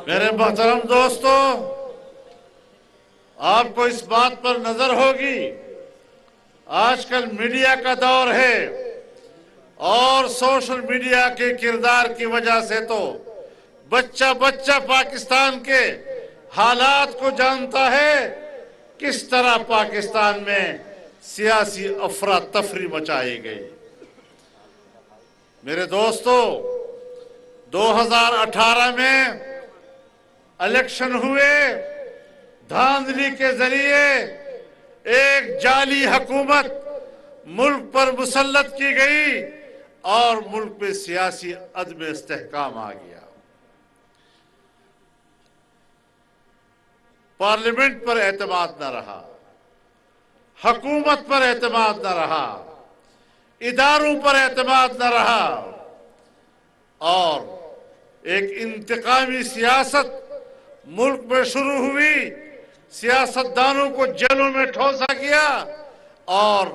میرے محترم دوستو، آپ کو اس بات پر نظر ہوگی آج کل میڈیا کا دور ہے اور سوشل میڈیا کے کردار کی وجہ سے تو بچہ بچہ پاکستان کے حالات کو جانتا ہے، کس طرح پاکستان میں سیاسی افراتفری مچائی گئی۔ میرے دوستو، 2018 میں الیکشن ہوئے، دھاندلی کے ذریعے ایک جعلی حکومت ملک پر مسلط کی گئی اور ملک میں سیاسی عدم استحکام آ گیا۔ پارلیمنٹ پر اعتماد نہ رہا، حکومت پر اعتماد نہ رہا، اداروں پر اعتماد نہ رہا اور ایک انتقامی سیاست ملک میں شروع ہوئی۔ سیاستدانوں کو جیلوں میں ٹھونسا گیا اور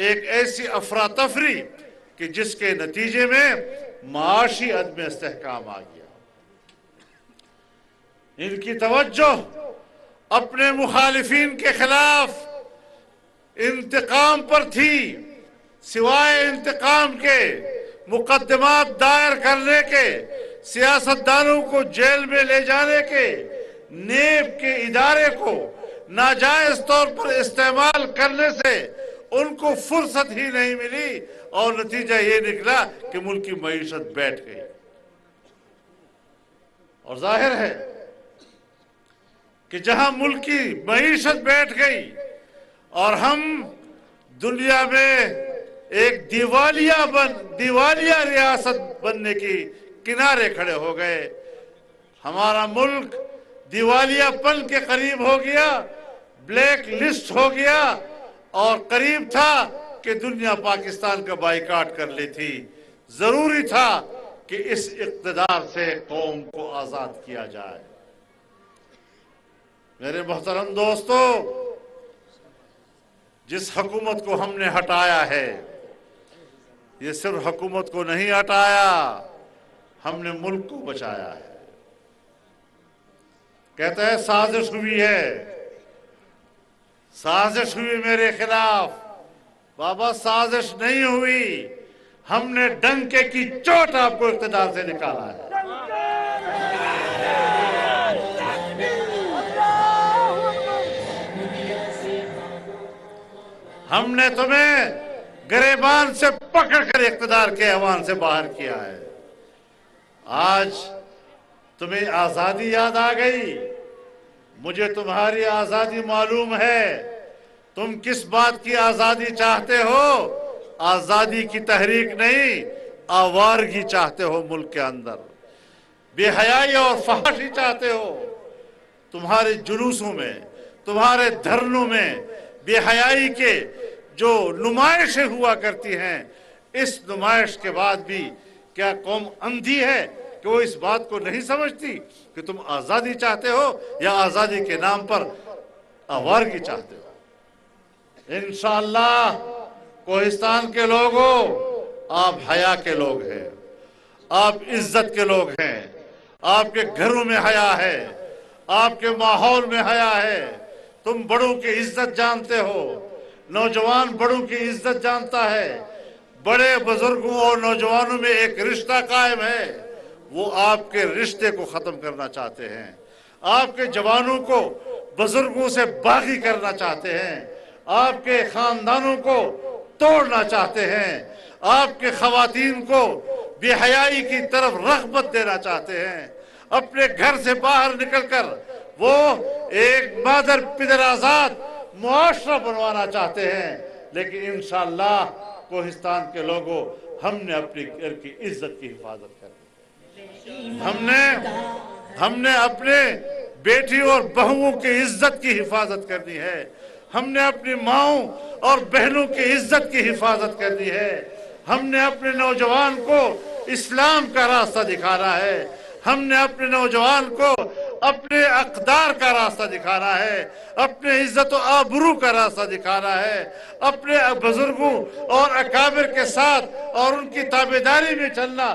ایک ایسی افراتفری کہ جس کے نتیجے میں معاشی عدم استحکام آ گیا۔ ان کی توجہ اپنے مخالفین کے خلاف انتقام پر تھی، سوائے انتقام کے، مقدمات دائر کرنے کے، سیاستدانوں کو جیل میں لے جانے کے، نیب کے ادارے کو ناجائز طور پر استعمال کرنے سے ان کو فرصت ہی نہیں ملی اور نتیجہ یہ نکلا کہ ملک کی معیشت بیٹھ گئی۔ اور ظاہر ہے کہ جہاں ملک کی معیشت بیٹھ گئی اور ہم دنیا میں ایک دیوالیہ ریاست بننے کی کنارے کھڑے ہو گئے، ہمارا ملک دیوالیہ پن کے قریب ہو گیا، بلیک لسٹ ہو گیا اور قریب تھا کہ دنیا پاکستان کا بائیکاٹ کر لی تھی۔ ضروری تھا کہ اس اقتدار سے قوم کو آزاد کیا جائے۔ میرے محترم دوستو، جس حکومت کو ہم نے ہٹایا ہے، یہ صرف حکومت کو نہیں ہٹایا، ہم نے ملک کو بچایا ہے۔ کہتا ہے سازش ہوئی ہے، سازش ہوئی میرے خلاف۔ بابا سازش نہیں ہوئی، ہم نے ڈنکے کی چوٹ آپ کو اقتدار سے نکالا ہے۔ ہم نے تمہیں گریبان سے پکڑ کر اقتدار کے ایوان سے باہر کیا ہے۔ آج تمہیں آزادی یاد آ گئی، مجھے تمہاری آزادی معلوم ہے۔ تم کس بات کی آزادی چاہتے ہو؟ آزادی کی تحریک نہیں، آوارگی چاہتے ہو ملک کے اندر، بے حیائی اور فحاشی چاہتے ہو۔ تمہارے جلوسوں میں، تمہارے دھرنوں میں بے حیائی کے جو نمائشیں ہوا کرتی ہیں، اس نمائش کے بعد بھی کیا قوم اندھی ہے کہ وہ اس بات کو نہیں سمجھتی کہ تم آزادی چاہتے ہو یا آزادی کے نام پر آوارگی چاہتے ہو؟ انشاءاللہ کوہستان کے لوگوں، آپ حیا کے لوگ ہیں، آپ عزت کے لوگ ہیں، آپ کے گھروں میں حیا ہے، آپ کے ماحول میں حیا ہے، تم بڑوں کی عزت جانتے ہو، نوجوان بڑوں کی عزت جانتا ہے، بڑے بزرگوں اور نوجوانوں میں ایک رشتہ قائم ہے، وہ آپ کے رشتے کو ختم کرنا چاہتے ہیں، آپ کے جوانوں کو بزرگوں سے باغی کرنا چاہتے ہیں، آپ کے خاندانوں کو توڑنا چاہتے ہیں، آپ کے خواتین کو بے حیائی کی طرف رغبت دینا چاہتے ہیں، اپنے گھر سے باہر نکل کر وہ ایک مادر پدر آزاد معاشرہ بنوانا چاہتے ہیں۔ لیکن انشاءاللہ کوہستان کے لوگوں، ہم نے اپنی گھر کی عزت کی حفاظت کرنی، ہم نے اپنے بیٹی اور بہوؤں کی عزت کی حفاظت کرنی ہے، ہم نے اپنی ماؤں اور بہنوں کی عزت کی حفاظت کرنی ہے، ہم نے اپنے نوجوان کو اسلام کا راستہ دکھانا ہے، ہم نے اپنے نوجوان کو اپنے اقدار کا راستہ دکھانا ہے، اپنے عزت و آبرو کا راستہ دکھانا ہے، اپنے بزرگوں اور اکابر کے ساتھ اور ان کی تابعداری میں چلنا